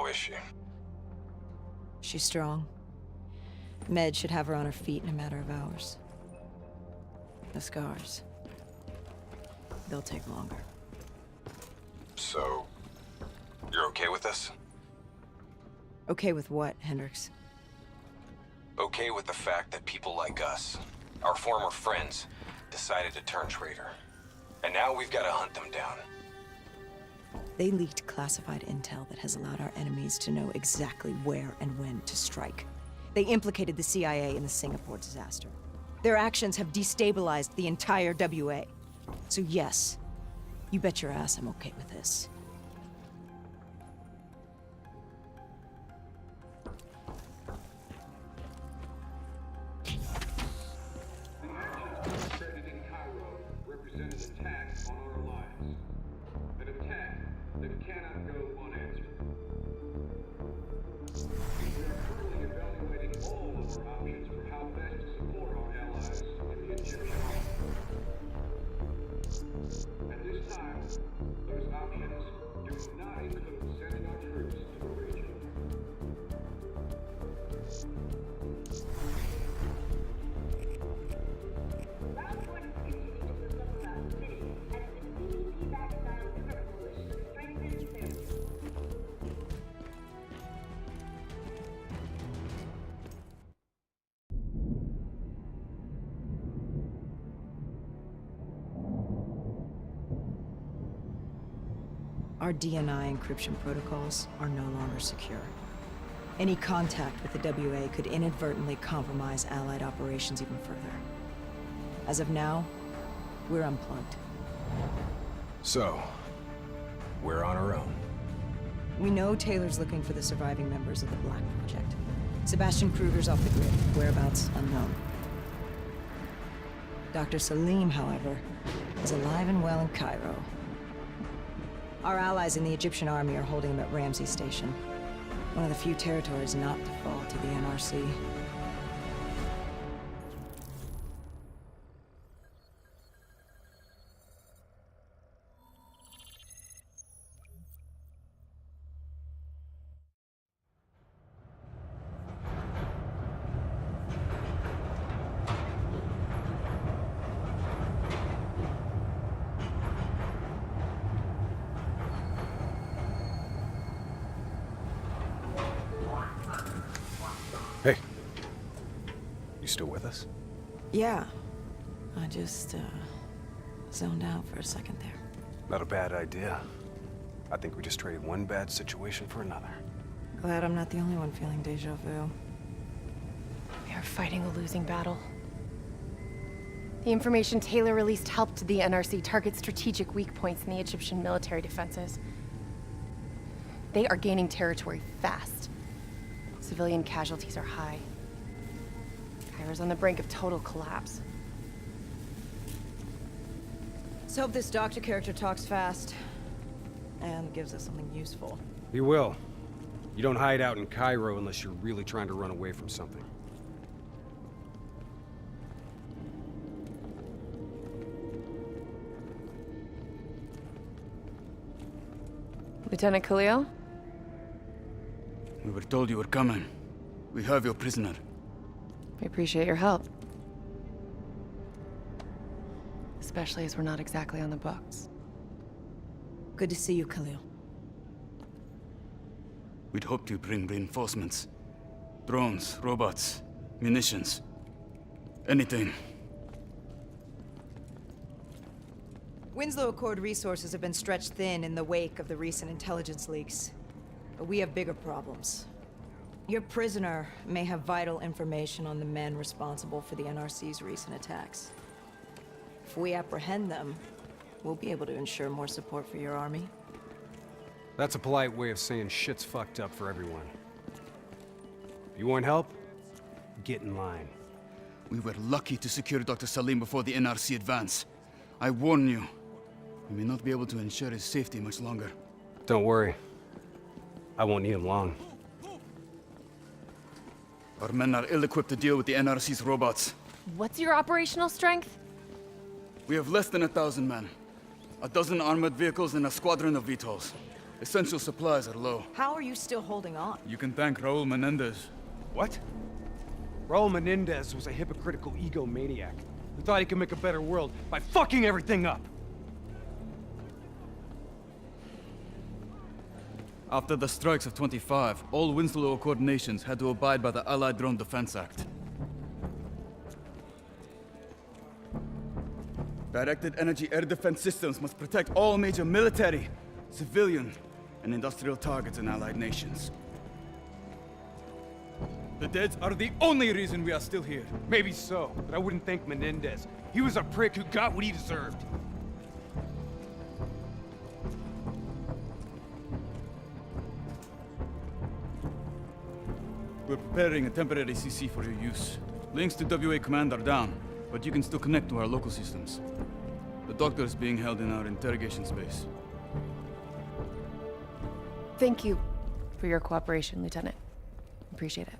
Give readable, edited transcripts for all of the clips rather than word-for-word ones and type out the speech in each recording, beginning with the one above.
How is she? She's strong. Med should have her on her feet in a matter of hours. The scars, they'll take longer. So, you're okay with this? Okay with what, Hendricks? Okay with the fact that people like us, our former friends, decided to turn traitor. And now we've got to hunt them down. They leaked classified intel that has allowed our enemies to know exactly where and when to strike. They implicated the CIA in the Singapore disaster. Their actions have destabilized the entire WA. So yes, you bet your ass I'm okay with this. Our DNI encryption protocols are no longer secure. Any contact with the WA could inadvertently compromise Allied operations even further. As of now, we're unplugged. So, we're on our own. We know Taylor's looking for the surviving members of the Black Project. Sebastian Kruger's off the grid, whereabouts unknown. Dr. Salim, however, is alive and well in Cairo. Our allies in the Egyptian army are holding him at Ramsey Station, one of the few territories not to fall to the NRC. Hey. You still with us? Yeah. I just, zoned out for a second there. Not a bad idea. I think we just traded one bad situation for another. Glad I'm not the only one feeling deja vu. We are fighting a losing battle. The information Taylor released helped the NRC target strategic weak points in the Egyptian military defenses. They are gaining territory fast. Civilian casualties are high. Cairo's on the brink of total collapse. Let's hope this doctor character talks fast. And gives us something useful. He will. You don't hide out in Cairo unless you're really trying to run away from something. Lieutenant Khalil? We were told you were coming. We have your prisoner. We appreciate your help. Especially as we're not exactly on the books. Good to see you, Khalil. We'd hoped to bring reinforcements. Drones, robots, munitions. Anything. Winslow Accord resources have been stretched thin in the wake of the recent intelligence leaks. But we have bigger problems. Your prisoner may have vital information on the men responsible for the NRC's recent attacks. If we apprehend them, we'll be able to ensure more support for your army. That's a polite way of saying shit's fucked up for everyone. If you want help, get in line. We were lucky to secure Dr. Salim before the NRC advance. I warn you, we may not be able to ensure his safety much longer. Don't worry. I won't need him long. Our men are ill-equipped to deal with the NRC's robots. What's your operational strength? We have less than 1,000 men. 12 armored vehicles and a squadron of VTOLs. Essential supplies are low. How are you still holding on? You can thank Raul Menendez. What? Raul Menendez was a hypocritical egomaniac who thought he could make a better world by fucking everything up. After the strikes of 25, all Winslow Accord nations had to abide by the Allied Drone Defense Act. Directed energy air defense systems must protect all major military, civilian, and industrial targets in Allied nations. The dead are the only reason we are still here. Maybe so, but I wouldn't thank Menendez. He was a prick who got what he deserved. We're preparing a temporary CC for your use. Links to WA Command are down, but you can still connect to our local systems. The doctor is being held in our interrogation space. Thank you for your cooperation, Lieutenant. Appreciate it.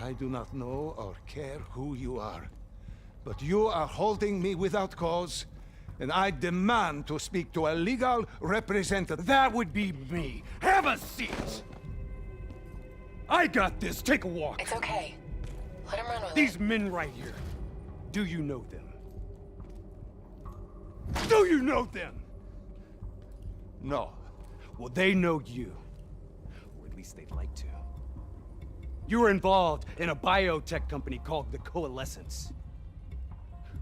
I do not know or care who you are, but you are holding me without cause, and I demand to speak to a legal representative. That would be me. Have a seat! I got this. Take a walk. It's okay. Let him run with These men right here. Do you know them? Do you know them? No. Well, they know you. Or at least they'd like to. You were involved in a biotech company called the Coalescence.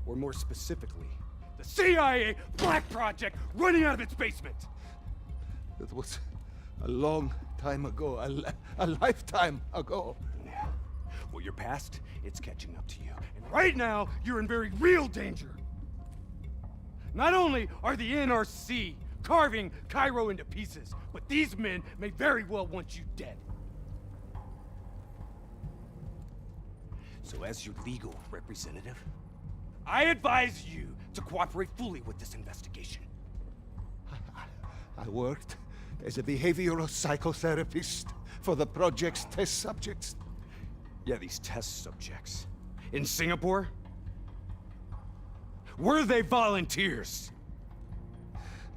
Or more specifically, the CIA Black Project running out of its basement. It was a long time ago, a lifetime ago. Yeah. Well, your past, it's catching up to you. And right now, you're in very real danger. Not only are the NRC carving Cairo into pieces, but these men may very well want you dead. So as your legal representative, I advise you to cooperate fully with this investigation. I worked as a behavioral psychotherapist for the project's test subjects. Yeah, these test subjects. In Singapore? Were they volunteers?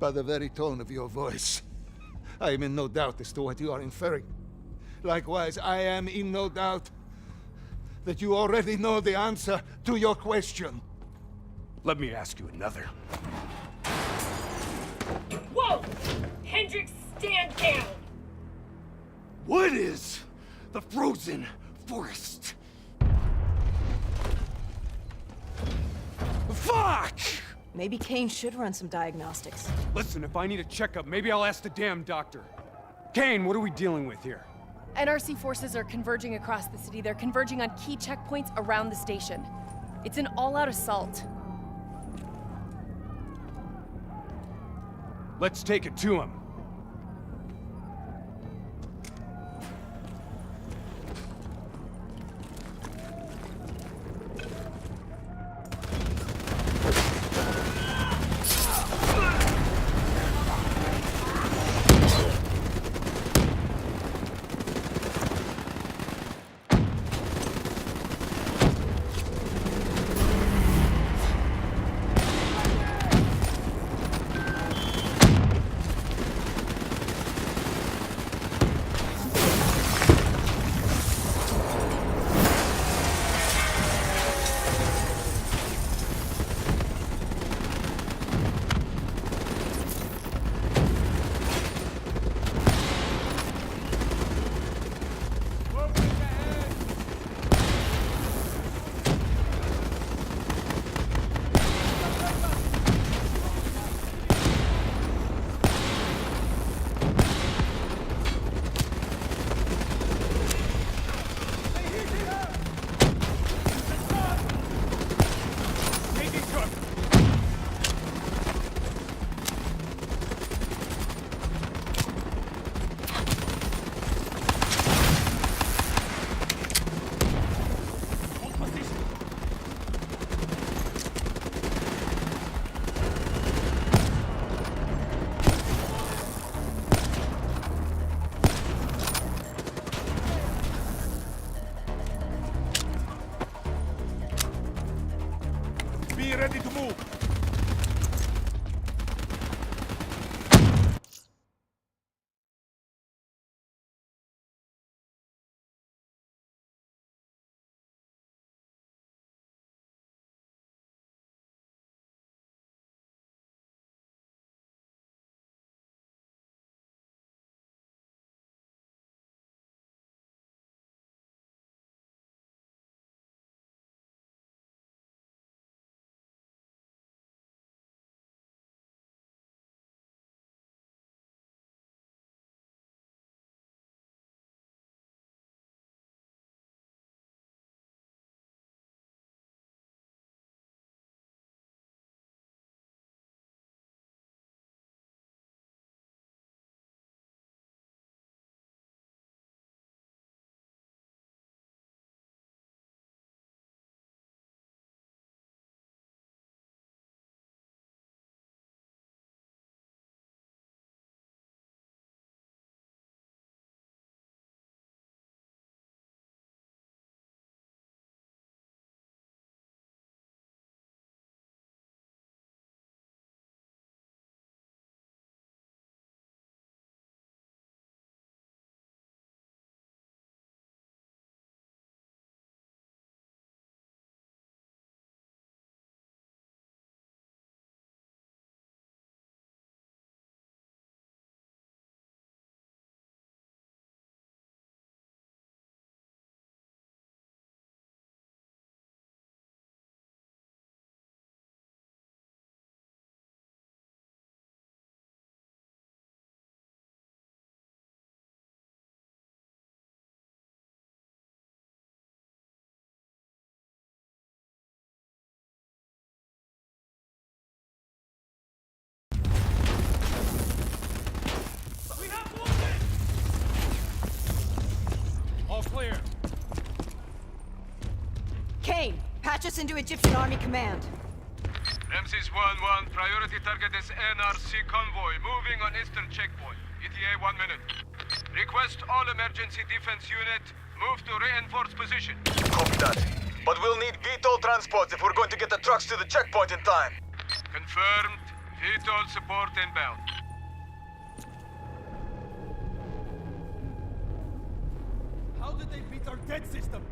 By the very tone of your voice, I am in no doubt as to what you are inferring. Likewise, I am in no doubt that you already know the answer to your question. Let me ask you another. Whoa! Hendricks, stand down! What is the frozen forest? Fuck! Maybe Kane should run some diagnostics. Listen, if I need a checkup, maybe I'll ask the damn doctor. Kane, what are we dealing with here? NRC forces are converging across the city. They're converging on key checkpoints around the station. It's an all-out assault. Let's take it to him. Patch us into Egyptian Army Command. Ramses 1-1, priority target is NRC convoy, moving on eastern checkpoint. ETA 1 minute. Request all emergency defense unit, move to reinforced position. Copy that. But we'll need VTOL transports if we're going to get the trucks to the checkpoint in time. Confirmed. VTOL support inbound. How did they beat our dead system?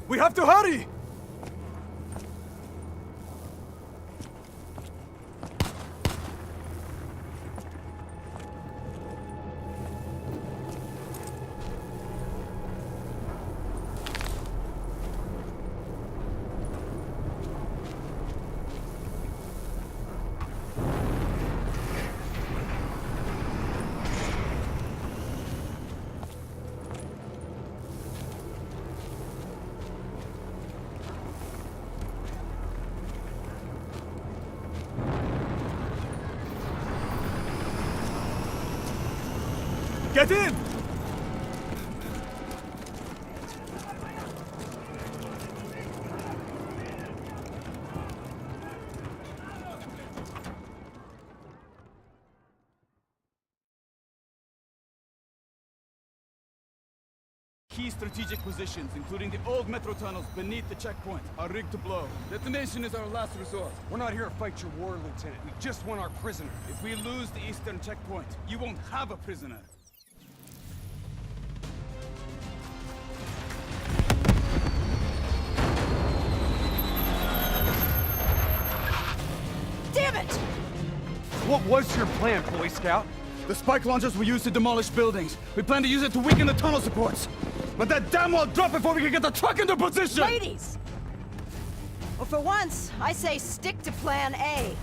We have to hurry! Get in! Key strategic positions, including the old metro tunnels beneath the checkpoint, are rigged to blow. Detonation is our last resort. We're not here to fight your war, Lieutenant. We just want our prisoner. If we lose the eastern checkpoint, you won't have a prisoner. Damn it! What was your plan, Boy Scout? The spike launchers were used to demolish buildings. We plan to use it to weaken the tunnel supports. But that damn well dropped before we can get the truck into position! Ladies! Well, for once, I say stick to Plan A.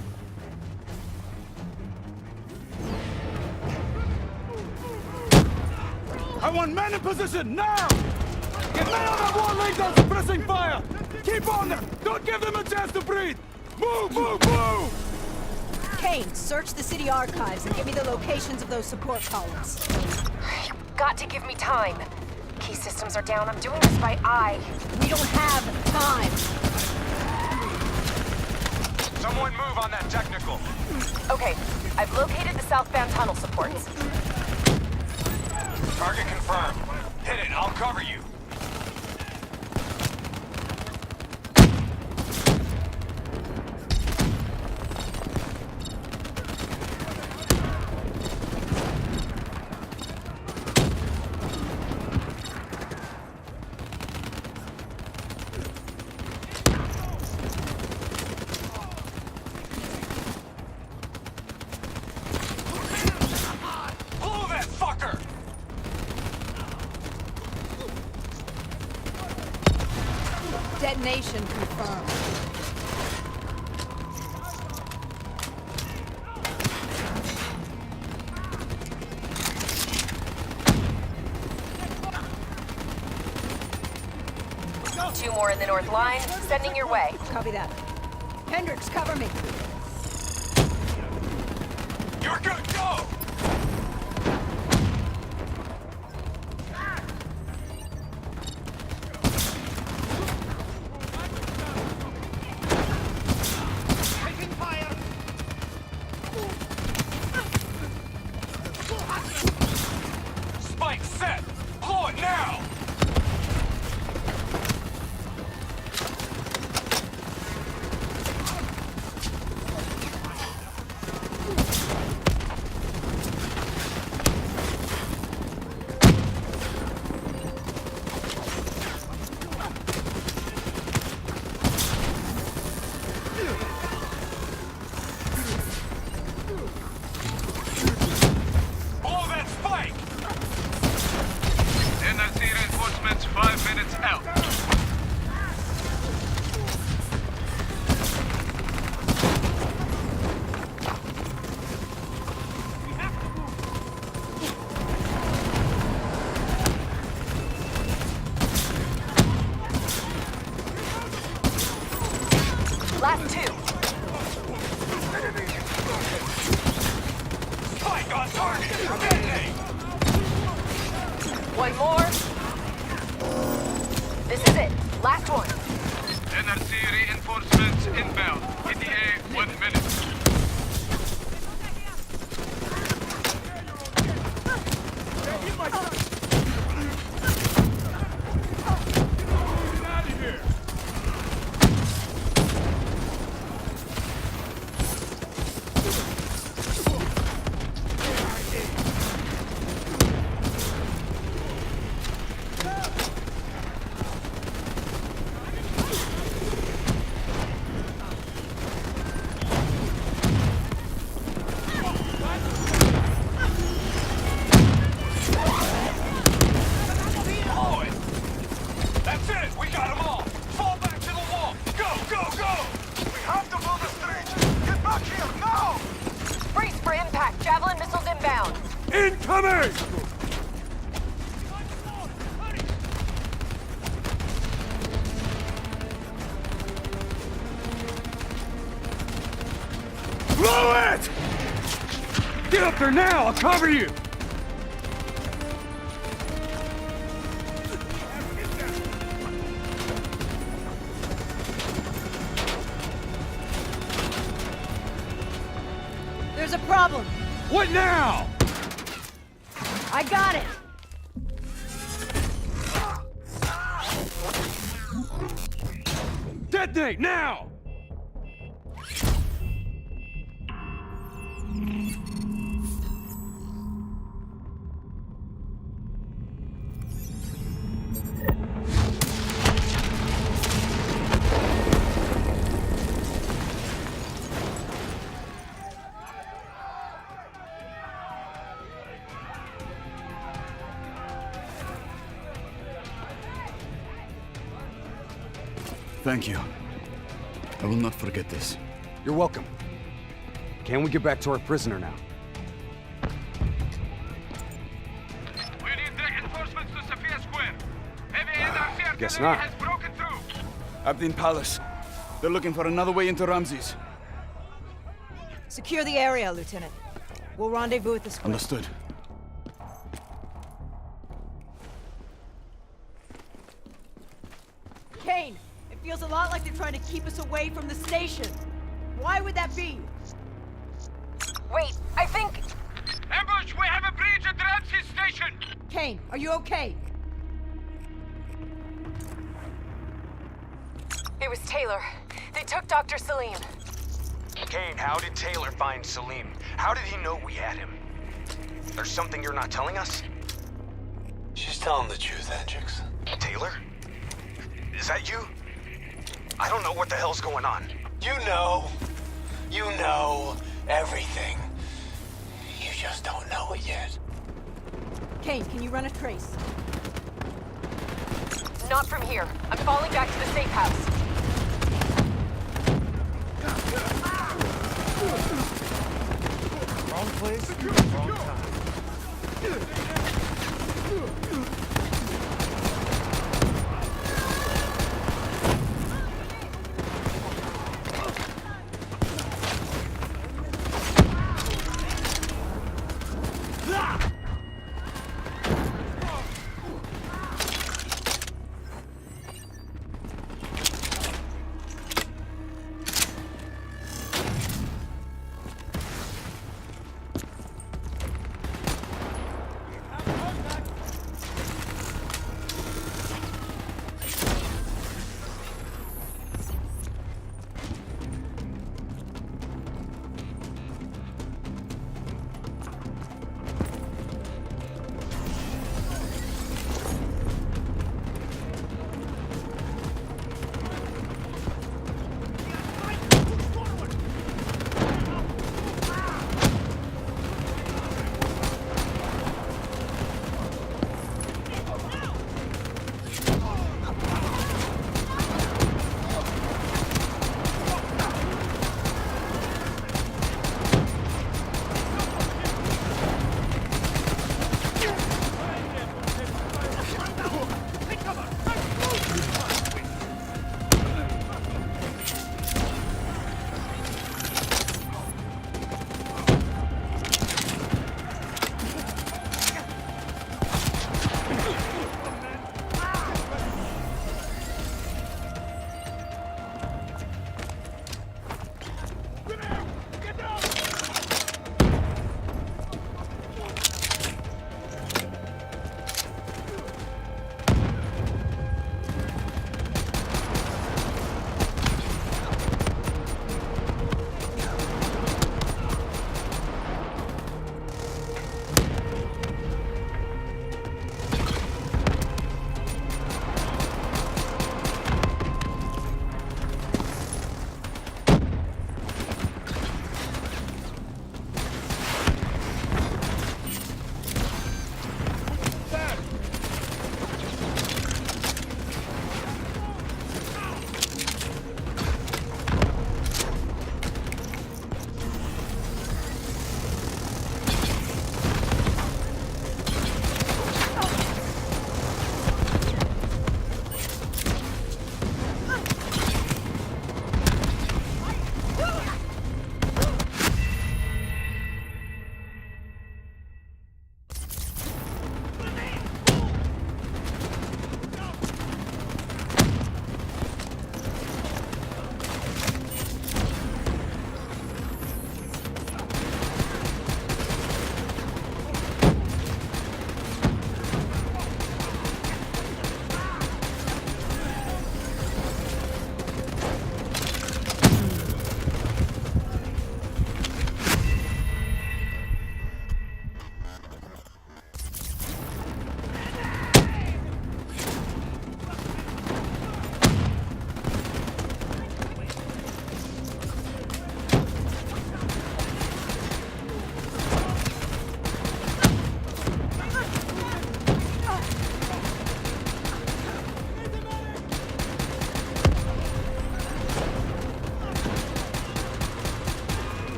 I want men in position, now! Get men on that wall laying down suppressing fire! Keep on them! Don't give them a chance to breathe! Move, move, move! Kane, search the city archives and give me the locations of those support columns. You've got to give me time. Key systems are down. I'm doing this by eye. We don't have time. Someone move on that technical. Okay, I've located the southbound tunnel supports. Target confirmed. Hit it, I'll cover you. Detonation confirmed. Two more in the north line, sending your way. Copy that. Hendricks, cover me. You're good, go! Spike set! Blow it now! One more. This is it. Last one. NRC reinforcements inbound. ETA 1 minute. That's it! We got them all! Fall back to the wall! Go, go, go! We have to blow the street! Get back here, now! Brace for impact. Javelin missiles inbound. Incoming! Blow it! Get up there now! I'll cover you! There's a problem. What now? I got it. Detonate now! Thank you. I will not forget this. You're welcome. Can we get back to our prisoner now? We need reinforcements to Sophia Square. Heavy NRC Guess artillery not. has broken through. Abdin Palace. They're looking for another way into Ramses. Secure the area, Lieutenant. We'll rendezvous at the square. Understood. Kane, it feels a lot like they're trying to keep us away from the station. Why would that be? Wait, I think... Ambush! We have a breach at Ramses Station! Kane, are you okay? It was Taylor. They took Dr. Salim. Kane, how did Taylor find Salim? How did he know we had him? There's something you're not telling us? She's telling the truth, Hendricks. Taylor? Is that you? I don't know what the hell's going on. You know everything. You just don't know it yet. Kane, can you run a trace? Not from here. I'm falling back to the safe house. Wrong place, wrong time.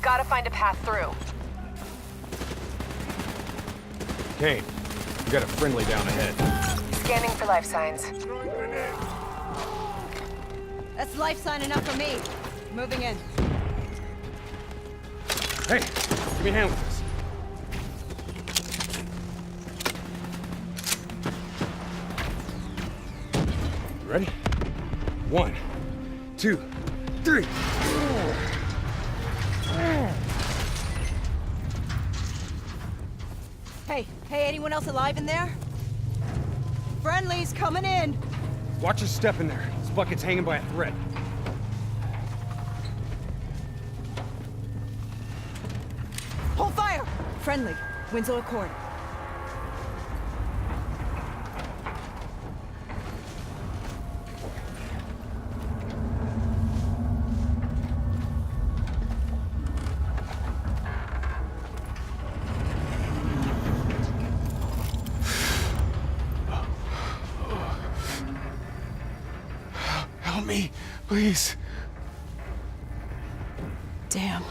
gotta find a path through. Kane, we got a friendly down ahead. Scanning for life signs. That's life sign enough for me. Moving in. Hey, give me a hand with this. You ready? 1, 2, 3. Hey, anyone else alive in there? Friendly's coming in. Watch your step in there. This bucket's hanging by a thread. Hold fire! Friendly. Winslow Accord. Help me, please. Damn.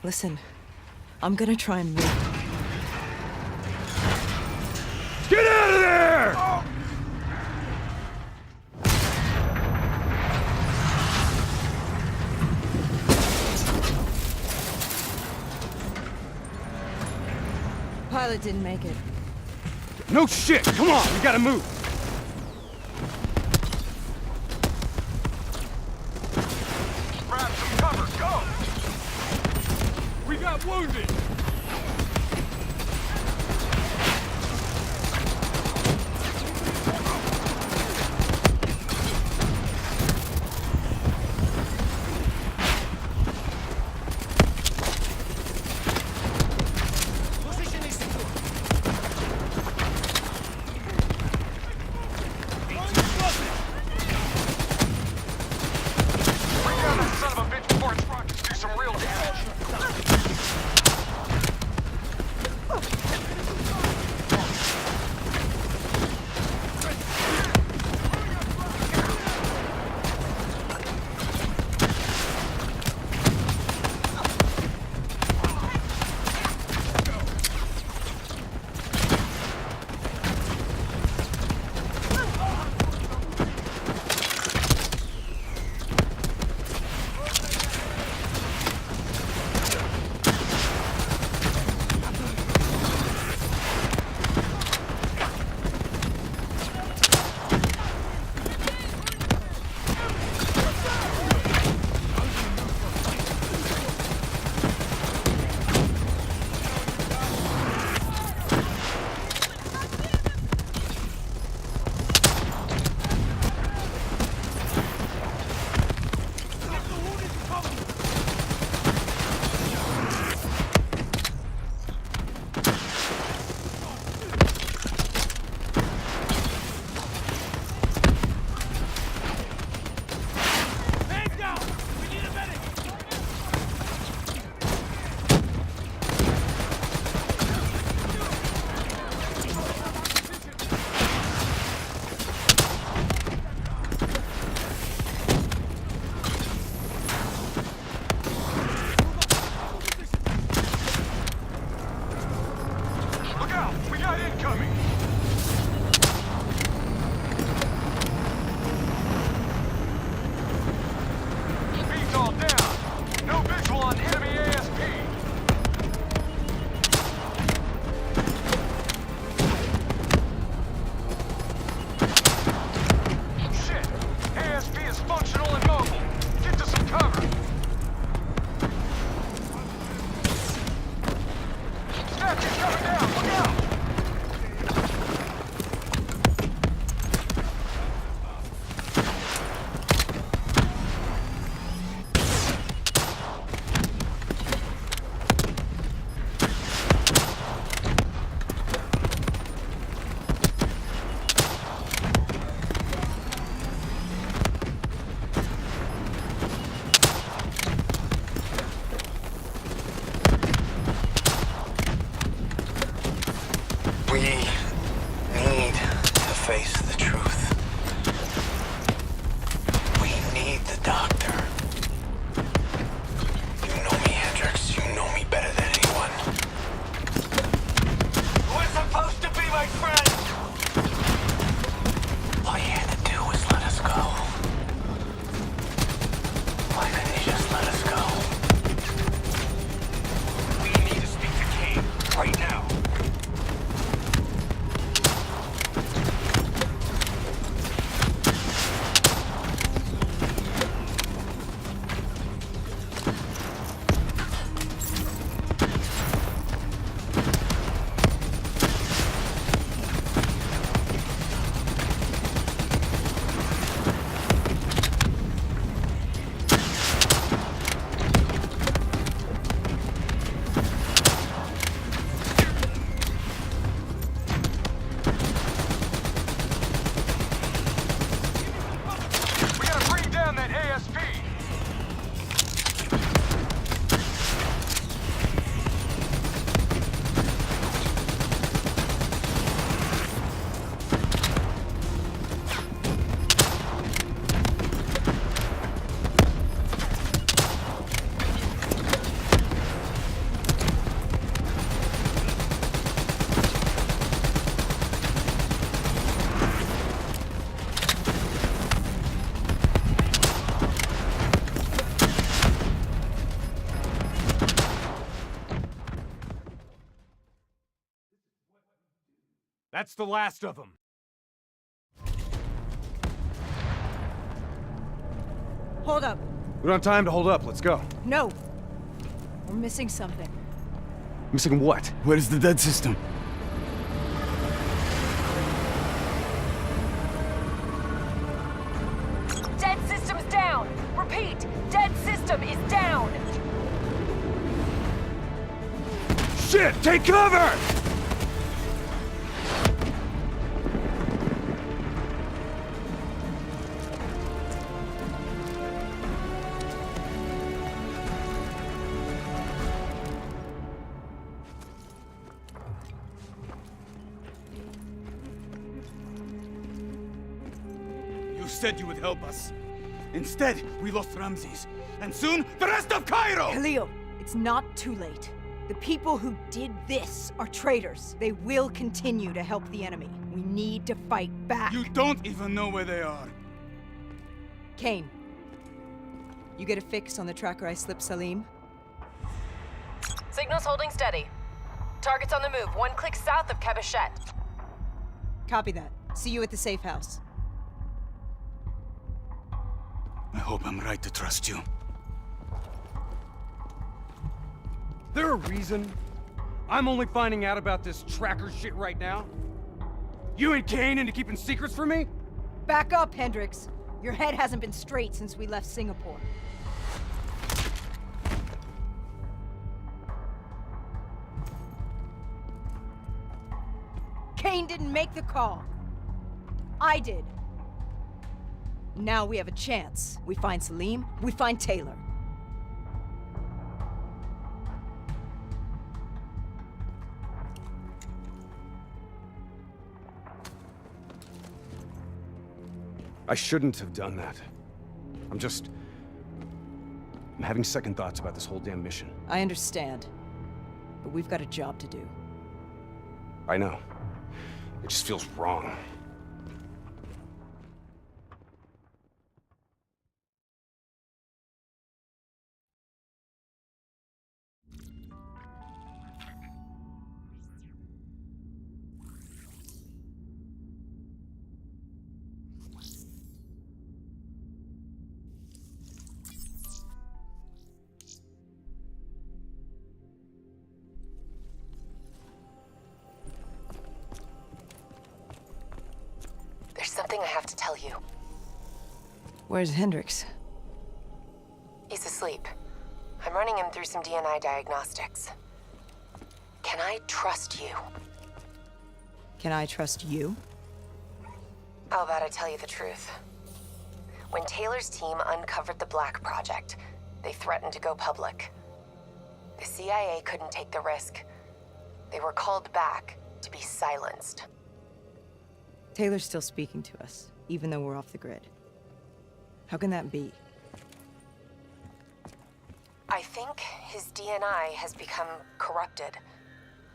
Listen, I'm gonna try and move. Get out of there! Pilot didn't make it. No shit! Come on, we gotta move! Grab some cover, go! We got wounded! Bring down that son of a bitch before its rockets do some real damage. That's the last of them. Hold up. We don't have time to hold up. Let's go. No. We're missing something. Missing what? Where is the dead system? Dead system's down! Repeat, dead system is down! Shit! Take cover! You said you would help us. Instead, we lost Ramses. And soon, the rest of Cairo! Khalil, it's not too late. The people who did this are traitors. They will continue to help the enemy. We need to fight back. You don't even know where they are. Kane, you get a fix on the tracker I slipped Salim? Signal's holding steady. Target's on the move, 1 click south of Cabochette. Copy that. See you at the safe house. I hope I'm right to trust you. There a reason I'm only finding out about this tracker shit right now? You and Kane into keeping secrets from me? Back up, Hendricks. Your head hasn't been straight since we left Singapore. Kane didn't make the call. I did. Now we have a chance. We find Salim, we find Taylor. I shouldn't have done that. I'm having second thoughts about this whole damn mission. I understand. But we've got a job to do. I know. It just feels wrong. There's something I have to tell you. Where's Hendricks? He's asleep. I'm running him through some DNI diagnostics. Can I trust you? Can I trust you? How about I tell you the truth? When Taylor's team uncovered the Black Project, they threatened to go public. The CIA couldn't take the risk. They were called back to be silenced. Taylor's still speaking to us, even though we're off the grid. How can that be? I think his DNI has become corrupted.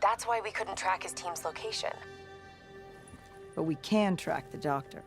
That's why we couldn't track his team's location. But we can track the doctor.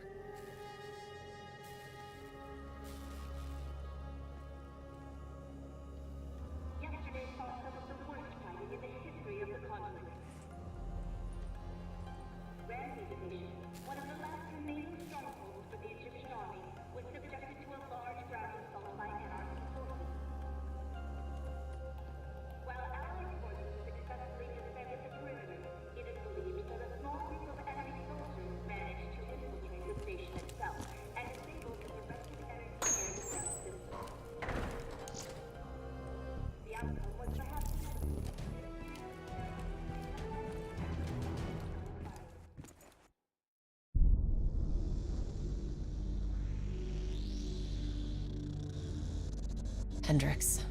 Hendricks.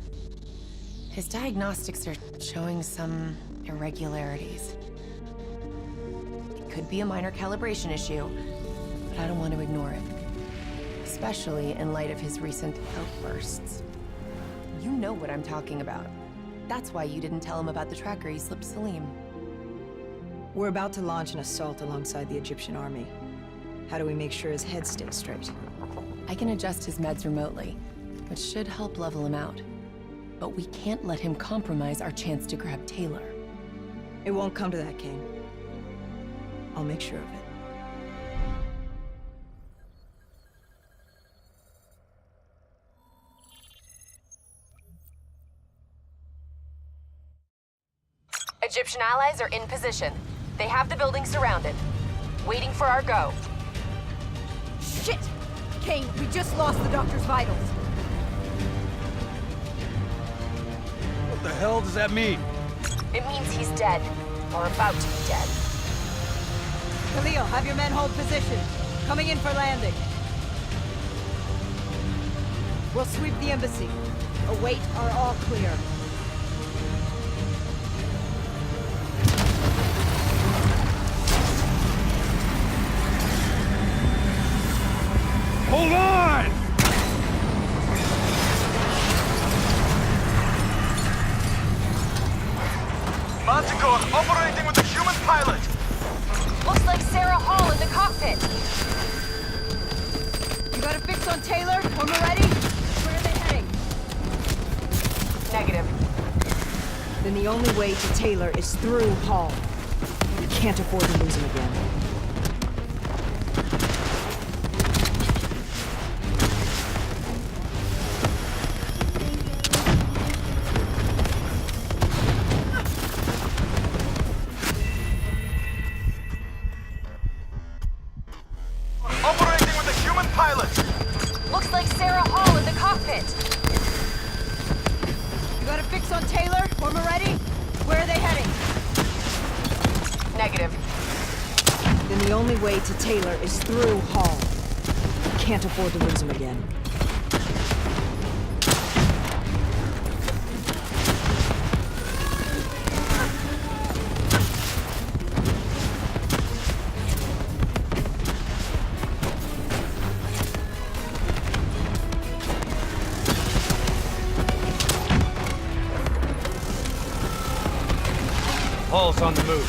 His diagnostics are showing some irregularities. It could be a minor calibration issue, but I don't want to ignore it. Especially in light of his recent outbursts. You know what I'm talking about. That's why you didn't tell him about the tracker he slipped Salim. We're about to launch an assault alongside the Egyptian army. How do we make sure his head stays straight? I can adjust his meds remotely, which should help level him out. But we can't let him compromise our chance to grab Taylor. It won't come to that, Kane. I'll make sure of it. Egyptian allies are in position. They have the building surrounded. Waiting for our go. Shit! Kane, we just lost the doctor's vitals. What the hell does that mean? It means he's dead. Or about to be dead. Khalil, have your men hold position. Coming in for landing. We'll sweep the embassy. Await our all clear. Hold on! Manticore operating with a human pilot! Looks like Sarah Hall in the cockpit. You got a fix on Taylor? When we're ready? Where are they heading? Negative. Then the only way to Taylor is through Hall. We can't afford to lose him again. Operating with a human pilot! Looks like Sarah Hall in the cockpit. You got a fix on Taylor? When we're ready? Where are they heading? Negative. Then the only way to Taylor is through Hall. We can't afford to lose him again. Hall's on the move.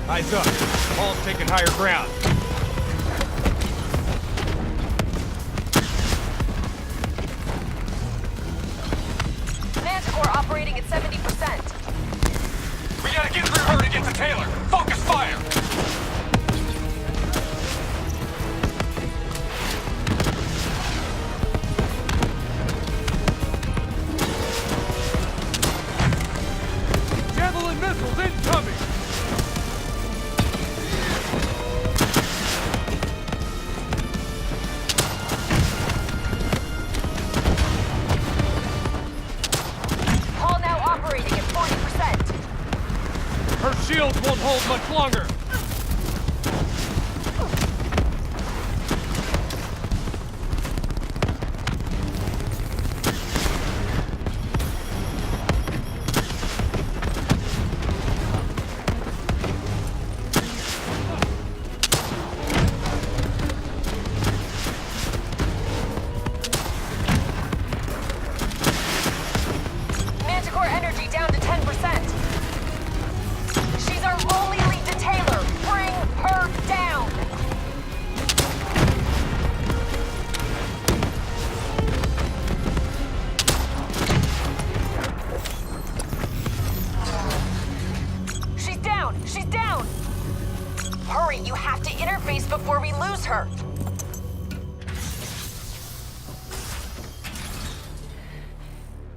Eyes up. Hall's taking higher ground. Manticore operating at 70%. We gotta get through her to get to Taylor. Focus fire! Javelin missiles incoming! Hall now operating at 40%. Her shields won't hold much longer. Manticore energy down to 10%. She's our only lead to Taylor. Bring her down. She's down. She's down. Hurry, you have to interface before we lose her.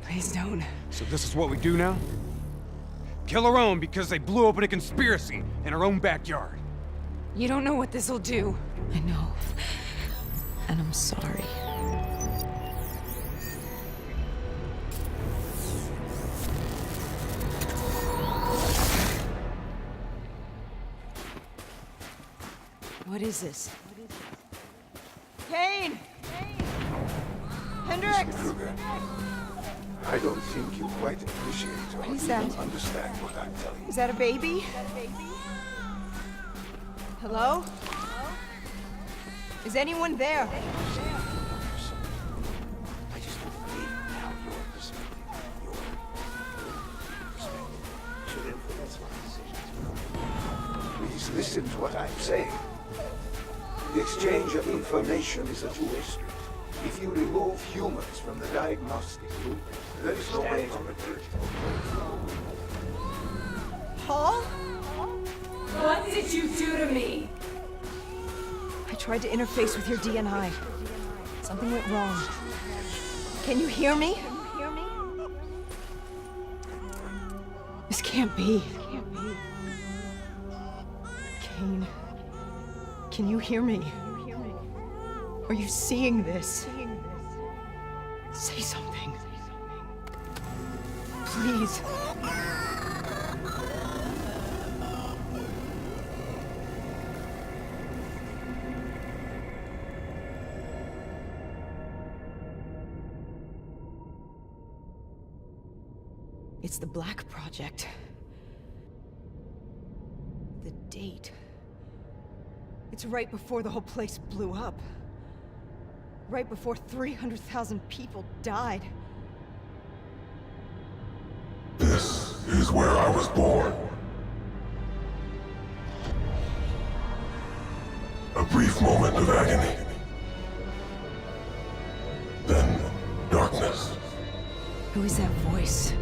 Please don't. So this is what we do now? Kill our own because they blew open a conspiracy in our own backyard. You don't know what this'll do. I know. And I'm sorry. What is this? Kane! Hendricks! I don't think you quite appreciate or What is that? even understand what I'm telling you. Is that a baby? Hello? Is anyone there? I just don't believe how your perspective should influence my decisions. Please listen to what I'm saying. The exchange of information is a two-way street. If you remove humans from the diagnostic loop, there is no way to return. Paul? What did you do to me? I tried to interface with your DNI. Something went wrong. Can you hear me? This can't be. Kane, can you hear me? Are you seeing this? Say something. Please. It's the Black Project. The date. It's right before the whole place blew up. Right before 300,000 people died. This is where I was born. A brief moment of agony. Then, darkness. Who is that voice?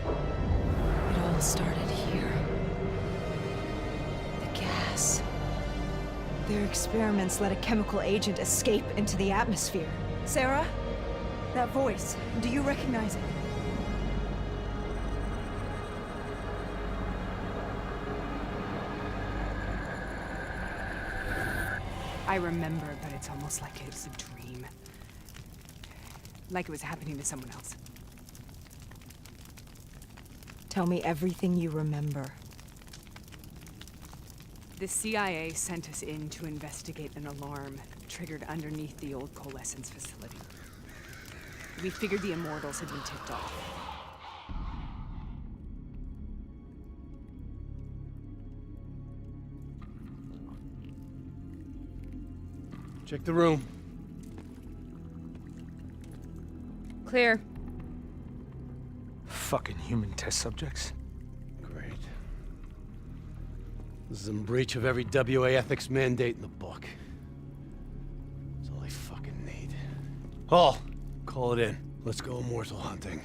It all started here. The gas. Their experiments let a chemical agent escape into the atmosphere. Sarah? That voice, do you recognize it? I remember, but it's almost like it was a dream. Like it was happening to someone else. Tell me everything you remember. The CIA sent us in to investigate an alarm triggered underneath the old Coalescence facility. We figured the Immortals had been tipped off. Check the room. Clear. Fucking human test subjects. Great. This is in breach of every WA ethics mandate in the book. That's all I fucking need. Hall, call it in. Let's go immortal hunting.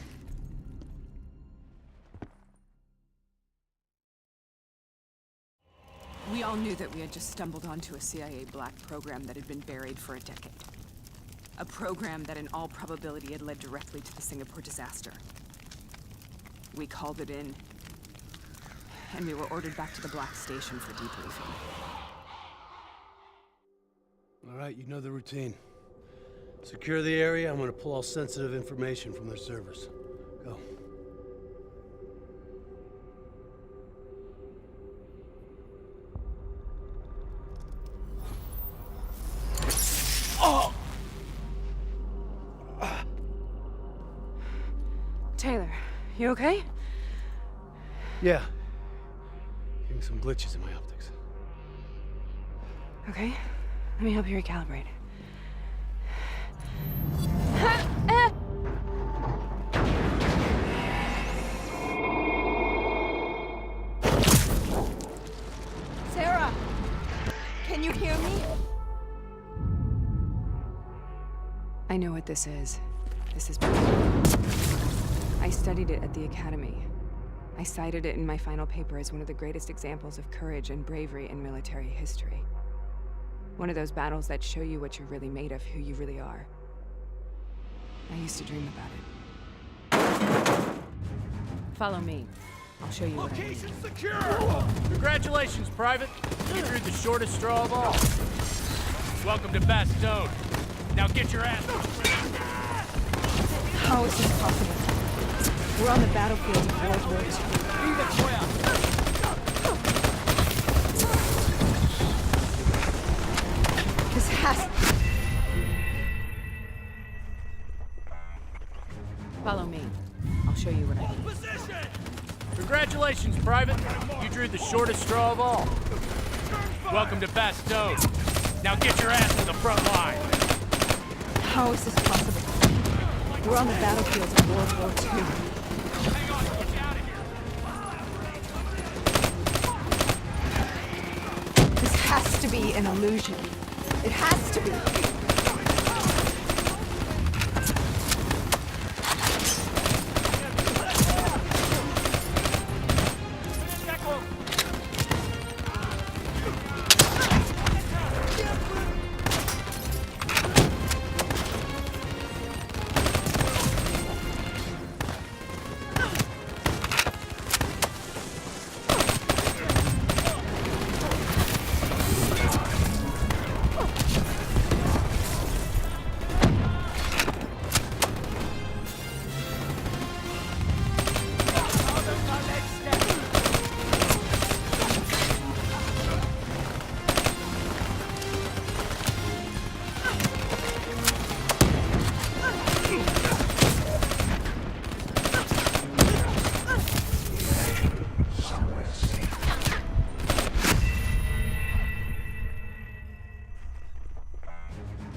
We all knew that we had just stumbled onto a CIA Black program that had been buried for a decade. A program that in all probability had led directly to the Singapore disaster. We called it in, and we were ordered back to the Black Station for debriefing. All right, you know the routine. Secure the area. I'm gonna pull all sensitive information from their servers. Go. Oh! Taylor, you okay? Yeah. Getting some glitches in my optics. Okay, let me help you recalibrate. Sarah! Can you hear me? I know what this is. This is... I studied it at the Academy. I cited it in my final paper as one of the greatest examples of courage and bravery in military history. One of those battles that show you what you're really made of, who you really are. I used to dream about it. Follow me. I'll show you what I mean. Location secure! Congratulations, Private. You drew the shortest straw of all. Welcome to Bastogne. Now get your ass... How is this possible? We're on the battlefield of World War II. This has... Follow me. I'll show you what I mean. Congratulations, Private. You drew the shortest straw of all. Welcome to Bastogne. Now get your ass to the front line. How is this possible? We're on the battlefield of World War II. This has to be an illusion. It has to be.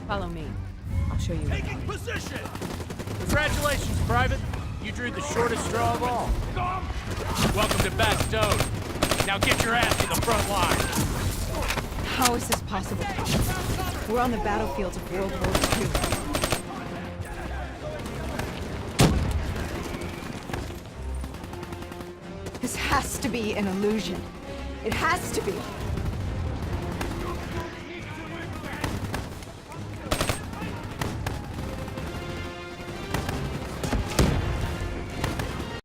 Follow me. I'll show you. Taking position! Congratulations, Private. You drew the shortest straw of all. Welcome to Bastogne. Now get your ass to the front line. How is this possible? We're on the battlefields of World War II. This has to be an illusion. It has to be.